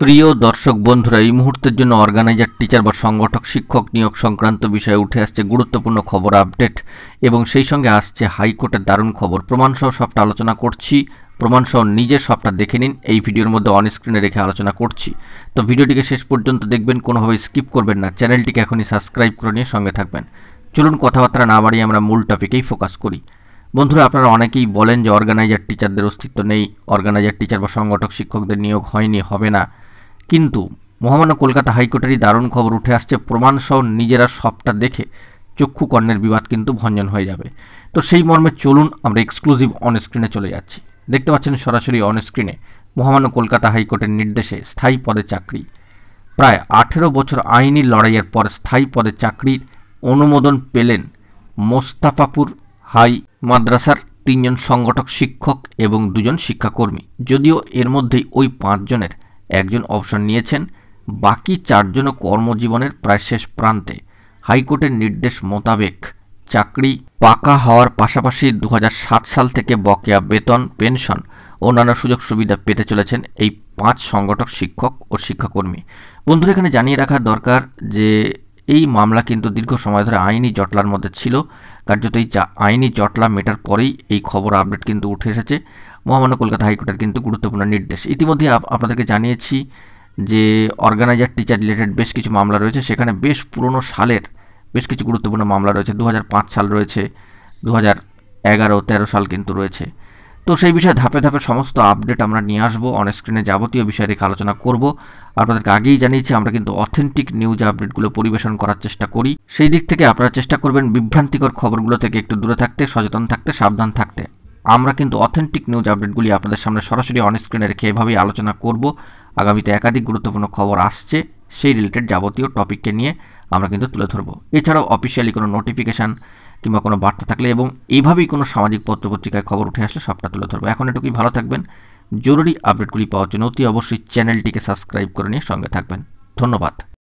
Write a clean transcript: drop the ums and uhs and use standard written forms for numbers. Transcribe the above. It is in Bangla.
প্রিয় দর্শক বন্ধুরা, এই মুহূর্তের জন্য অর্গানাইজার টিচার বা সংগঠক শিক্ষক নিয়োগ সংক্রান্ত বিষয়ে উঠে আসছে গুরুত্বপূর্ণ খবর আপডেট এবং সেই সঙ্গে আসছে হাইকোর্টের দারুণ খবর। প্রমাণসহ সবটা আলোচনা করছি, প্রমাণসহ নিজে সবটা দেখে নিন। এই ভিডিওর মধ্যে অন স্ক্রিনে রেখে আলোচনা করছি, তো ভিডিওটিকে শেষ পর্যন্ত দেখবেন, কোনোভাবে স্কিপ করবেন না। চ্যানেলটিকে এখনই সাবস্ক্রাইব করে নিয়ে সঙ্গে থাকবেন। চলুন কথাবার্তা না বাড়িয়ে আমরা মূল টপিকেই ফোকাস করি। বন্ধুরা, আপনারা অনেকেই বলেন যে অর্গানাইজার টিচারদের অস্তিত্ব নেই, অর্গানাইজার টিচার বা সংগঠক শিক্ষকদের নিয়োগ হয়নি, হবে না। কিন্তু মহামান্য কলকাতা হাইকোর্টেরই দারুণ খবর উঠে আসছে, প্রমাণসহ নিজেরা সবটা দেখে চক্ষু কর্ণের বিবাদ কিন্তু ভঞ্জন হয়ে যাবে। তো সেই মর্মে চলুন আমরা এক্সক্লুসিভ অন স্ক্রিনে চলে যাচ্ছি। দেখতে পাচ্ছেন সরাসরি অন স্ক্রিনে মহামান্য কলকাতা হাইকোর্টের নির্দেশে স্থায়ী পদে চাকরি। প্রায় 18 বছর আইনি লড়াইয়ের পর স্থায়ী পদে চাকরির অনুমোদন পেলেন মোস্তাফাপুর হাই মাদ্রাসার 3 জন সংগঠক শিক্ষক এবং 2 জন শিক্ষাকর্মী। যদিও এর মধ্যেই ওই 5 জনের একজন অবসর নিয়েছেন, বাকি 4 জনও কর্মজীবনের প্রায় শেষ প্রান্তে। হাইকোর্টের নির্দেশ মোতাবেক চাকরি পাকা হওয়ার পাশাপাশি 2007 সাল থেকে বকেয়া বেতন, পেনশন ও নানা সুযোগ সুবিধা পেতে চলেছেন এই 5 সংগঠক শিক্ষক ও শিক্ষাকর্মী। বন্ধুরা, এখানে জানিয়ে রাখা দরকার যে এই মামলা কিন্তু দীর্ঘ সময় ধরে আইনি জটলার মধ্যে ছিল। কার্যত এই আইনি জটলা মেটার পরেই এই খবর আপডেট কিন্তু উঠে এসেছে। মহামান্য কলকাতা হাইকোর্টের কিন্তু গুরুত্বপূর্ণ নির্দেশ। ইতিমধ্যে আপনাদেরকে জানিয়েছি যে অর্গানাইজার টিচার রিলেটেড বেশ কিছু মামলা রয়েছে, সেখানে বেশ পুরনো সালের বেশ কিছু গুরুত্বপূর্ণ মামলা রয়েছে। 2005 সাল রয়েছে, 2011-13 সাল কিন্তু রয়েছে। তো সেই বিষয়ে ধাপে ধাপে সমস্ত আপডেট আমরা নিয়ে আসবো, অন স্ক্রিনে যাবতীয় বিষয় রেখে আলোচনা করব। আপনাদেরকে আগেই জানিয়েছি আমরা কিন্তু অথেন্টিক নিউজ আপডেটগুলো পরিবেশন করার চেষ্টা করি। সেই দিক থেকে আপনারা চেষ্টা করবেন বিভ্রান্তিকর খবরগুলো থেকে একটু দূরে থাকতে, সচেতন থাকতে, সাবধান থাকতে। আমরা কিন্তু অথেন্টিক নিউজ আপডেটগুলি আপনাদের সামনে সরাসরি অন স্ক্রিনে রেখে এভাবেই আলোচনা করব। আগামীতে একাধিক গুরুত্বপূর্ণ খবর আসছে, সেই রিলেটেড যাবতীয় টপিককে নিয়ে আমরা কিন্তু তুলে ধরবো। এছাড়াও অফিসিয়ালি কোনো নোটিফিকেশান কিংবা কোনো বার্তা থাকলে এবং এইভাবেই কোনো সামাজিক পত্রপত্রিকায় খবর উঠে আসলে সবটা তুলে ধরবো। এখন এটুকুই, ভালো থাকবেন। জরুরি আপডেটগুলি পাওয়ার জন্য অতি অবশ্যই চ্যানেলটিকে সাবস্ক্রাইব করে নিয়ে সঙ্গে থাকবেন। ধন্যবাদ।